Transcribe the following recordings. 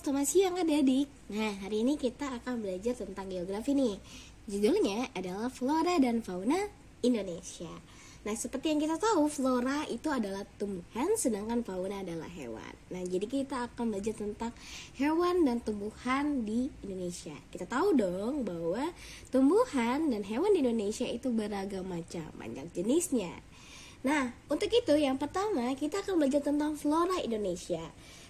selamat siang adik-adik. Nah, hari ini kita akan belajar tentang geografi nih. Judulnya adalah Flora dan Fauna Indonesia. Nah, seperti yang kita tahu, flora itu adalah tumbuhan, sedangkan fauna adalah hewan. Nah, jadi kita akan belajar tentang hewan dan tumbuhan di Indonesia. Kita tahu dong bahwa tumbuhan dan hewan di Indonesia itu beragam macam, banyak jenisnya. Nah, untuk itu yang pertama kita akan belajar tentang flora Indonesia.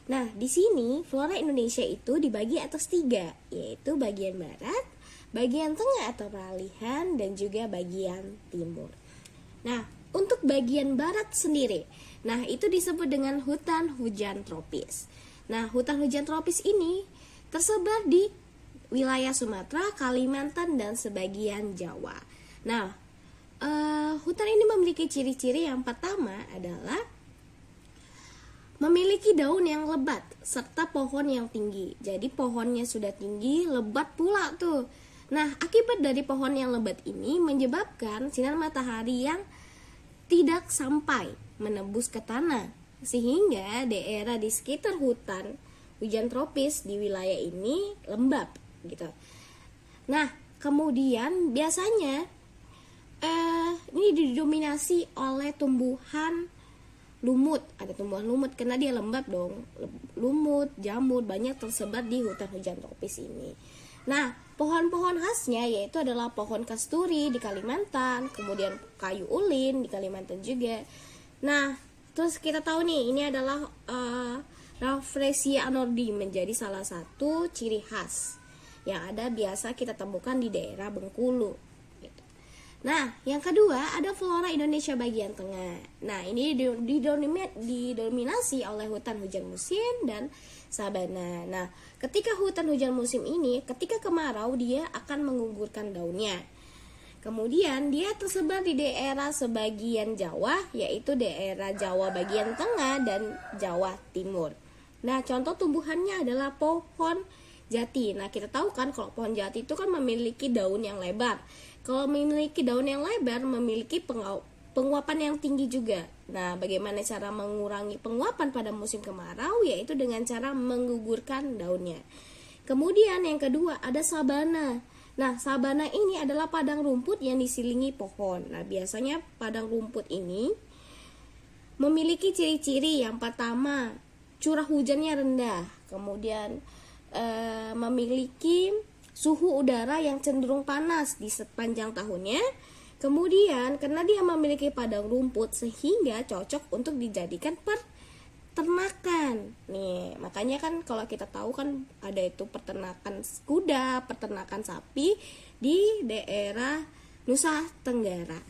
Nah, di sini flora Indonesia itu dibagi atas 3, yaitu bagian barat, bagian tengah atau peralihan, dan juga bagian timur. Nah, untuk bagian barat sendiri, nah itu disebut dengan hutan hujan tropis. Nah, hutan hujan tropis ini tersebar di wilayah Sumatera, Kalimantan, dan sebagian Jawa. Nah, hutan ini memiliki ciri-ciri yang pertama adalah memiliki daun yang lebat serta pohon yang tinggi. Jadi pohonnya sudah tinggi, lebat pula tuh. Nah, akibat dari pohon yang lebat ini menyebabkan sinar matahari yang tidak sampai menembus ke tanah, sehingga daerah di sekitar hutan hujan tropis di wilayah ini lembab gitu. Nah, kemudian biasanya ini didominasi oleh tumbuhan lumut. Ada tumbuhan lumut karena dia lembab dong. Lumut, jamur banyak tersebar di hutan hujan tropis ini. Nah, pohon-pohon khasnya yaitu adalah pohon kasturi di Kalimantan, kemudian kayu ulin di Kalimantan juga. Nah, terus kita tahu nih ini adalah Rafflesia anordi menjadi salah satu ciri khas yang ada biasa kita temukan di daerah Bengkulu. Nah, yang kedua ada flora Indonesia bagian tengah. Nah, ini didominasi oleh hutan hujan musim dan sabana. Nah, ketika hutan hujan musim ini, ketika kemarau dia akan menggugurkan daunnya. Kemudian dia tersebar di daerah sebagian Jawa, yaitu daerah Jawa bagian tengah dan Jawa Timur. Nah, contoh tumbuhannya adalah pohon jati. Nah, kita tahu kan kalau pohon jati itu kan memiliki daun yang lebar. Kalau memiliki daun yang lebar, memiliki penguapan yang tinggi juga. Nah, bagaimana cara mengurangi penguapan pada musim kemarau? Yaitu dengan cara menggugurkan daunnya. Kemudian yang kedua ada sabana. Nah, sabana ini adalah padang rumput yang diselilingi pohon. Nah, biasanya padang rumput ini memiliki ciri-ciri yang pertama, curah hujannya rendah. Kemudian memiliki suhu udara yang cenderung panas di sepanjang tahunnya. Kemudian karena dia memiliki padang rumput sehingga cocok untuk dijadikan peternakan. Nih, makanya kan kalau kita tahu kan ada itu peternakan kuda, peternakan sapi di daerah Nusa Tenggara.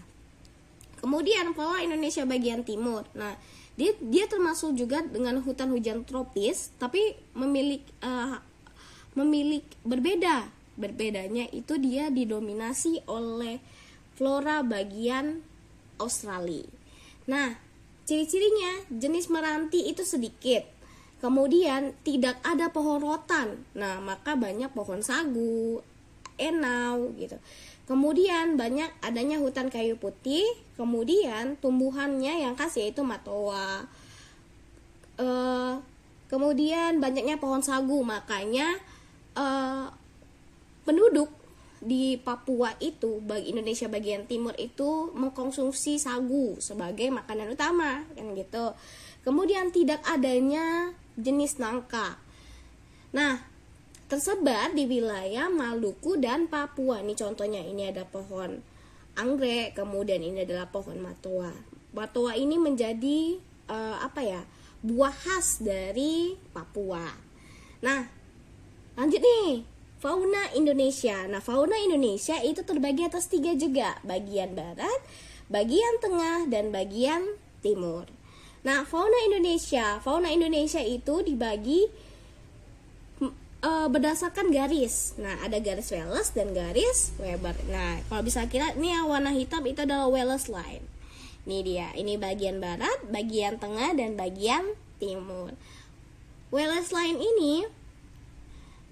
Kemudian flora Indonesia bagian timur. Nah, dia termasuk juga dengan hutan hujan tropis tapi berbedanya itu dia didominasi oleh flora bagian Australia. Nah, ciri-cirinya jenis meranti itu sedikit, kemudian tidak ada pohon rotan. Nah, maka banyak pohon sagu, enau gitu. Kemudian banyak adanya hutan kayu putih, kemudian tumbuhannya yang khas yaitu matoa. Kemudian banyaknya pohon sagu, makanya penduduk di Papua itu, bagi Indonesia bagian timur itu mengkonsumsi sagu sebagai makanan utama kan gitu. Kemudian tidak adanya jenis nangka. Nah, tersebar di wilayah Maluku dan Papua. Ini contohnya, ini ada pohon anggrek, kemudian ini adalah pohon matoa. Matoa ini menjadi buah khas dari Papua. Nah, lanjut nih, fauna Indonesia. Nah, fauna Indonesia itu terbagi atas 3 juga, bagian barat, bagian tengah, dan bagian timur. Nah, fauna Indonesia itu dibagi berdasarkan garis. Nah, ada garis Wallace dan garis Weber. Nah, kalau bisa kira ini yang warna hitam itu adalah Wallace line. Ini dia, ini bagian barat, bagian tengah, dan bagian timur. Wallace line ini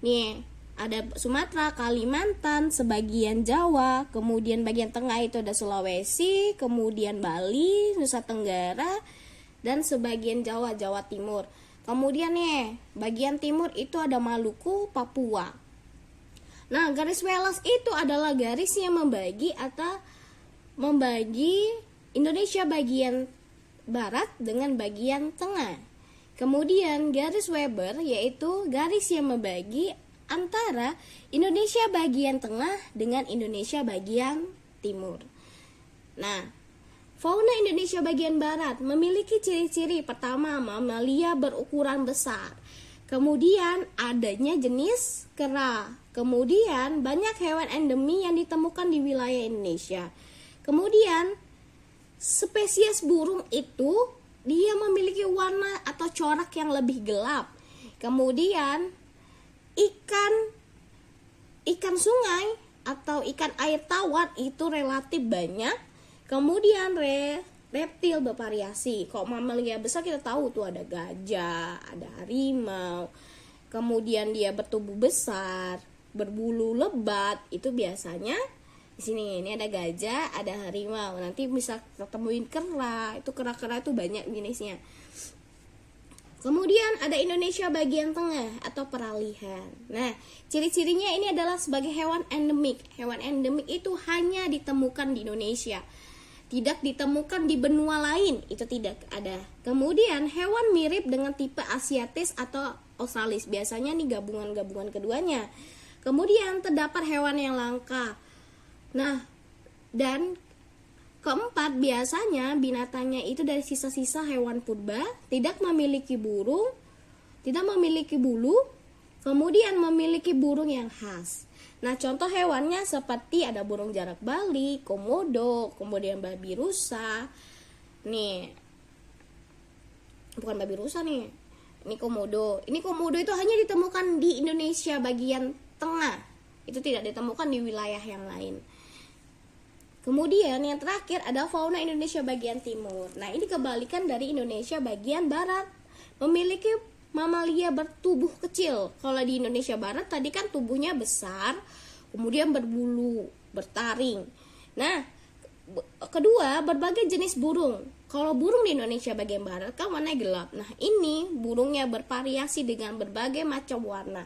nih ada Sumatera, Kalimantan, sebagian Jawa, kemudian bagian tengah itu ada Sulawesi, kemudian Bali, Nusa Tenggara, dan sebagian Jawa Timur. Kemudian nih, bagian timur itu ada Maluku, Papua. Nah, garis Wallace itu adalah garis yang membagi Indonesia bagian barat dengan bagian tengah. Kemudian garis Weber yaitu garis yang membagi antara Indonesia bagian tengah dengan Indonesia bagian timur. Nah, fauna Indonesia bagian barat memiliki ciri-ciri. Pertama, mamalia berukuran besar. Kemudian adanya jenis kera. Kemudian banyak hewan endemi yang ditemukan di wilayah Indonesia. Kemudian spesies burung itu dia memiliki warna atau corak yang lebih gelap. Kemudian ikan sungai atau ikan air tawar itu relatif banyak. Kemudian reptil bervariasi. Kalau mamalia besar kita tahu tuh ada gajah, ada harimau. Kemudian dia bertubuh besar, berbulu lebat. Itu biasanya di sini. Ini ada gajah, ada harimau. Nanti bisa ketemuin kera. Itu kera-kera itu banyak jenisnya. Kemudian ada Indonesia bagian tengah atau peralihan. Nah, ciri-cirinya ini adalah sebagai hewan endemik. Hewan endemik itu hanya ditemukan di Indonesia. Tidak ditemukan di benua lain, itu tidak ada. Kemudian hewan mirip dengan tipe Asiatis atau Australis. Biasanya nih gabungan-gabungan keduanya. Kemudian terdapat hewan yang langka. Nah, dan keempat, biasanya binatangnya itu dari sisa-sisa hewan purba, tidak memiliki burung, tidak memiliki bulu, kemudian memiliki burung yang khas. Nah, contoh hewannya seperti ada burung jarak balik, komodo, kemudian babi rusa. Nih, bukan babi rusa nih, ini komodo. Ini komodo itu hanya ditemukan di Indonesia bagian tengah. Itu tidak ditemukan di wilayah yang lain. Kemudian yang terakhir ada fauna Indonesia bagian timur. Nah, ini kebalikan dari Indonesia bagian barat. Memiliki mamalia bertubuh kecil. Kalau di Indonesia barat tadi kan tubuhnya besar, kemudian berbulu, bertaring. Nah, kedua, berbagai jenis burung. Kalau burung di Indonesia bagian barat kan warnanya gelap. Nah, ini burungnya bervariasi dengan berbagai macam warna.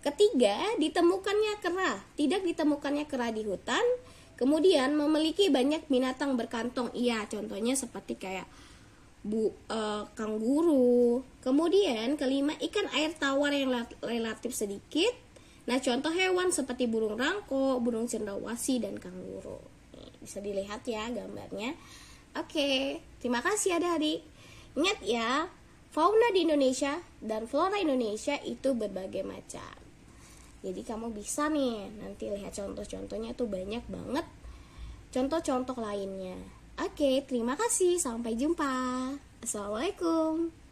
Ketiga, ditemukannya kera. Tidak ditemukannya kera di hutan. Kemudian memiliki banyak binatang berkantong. Iya, contohnya seperti kayak kanguru. Kemudian kelima, ikan air tawar yang relatif sedikit. Nah, contoh hewan seperti burung rangko, burung cendrawasih, dan kanguru. Nih, bisa dilihat ya gambarnya. Oke, terima kasih adik-adik. Ingat ya, fauna di Indonesia dan flora Indonesia itu berbagai macam. Jadi kamu bisa nih nanti lihat contoh-contohnya tuh banyak banget contoh-contoh lainnya. Oke, terima kasih. Sampai jumpa. Assalamualaikum.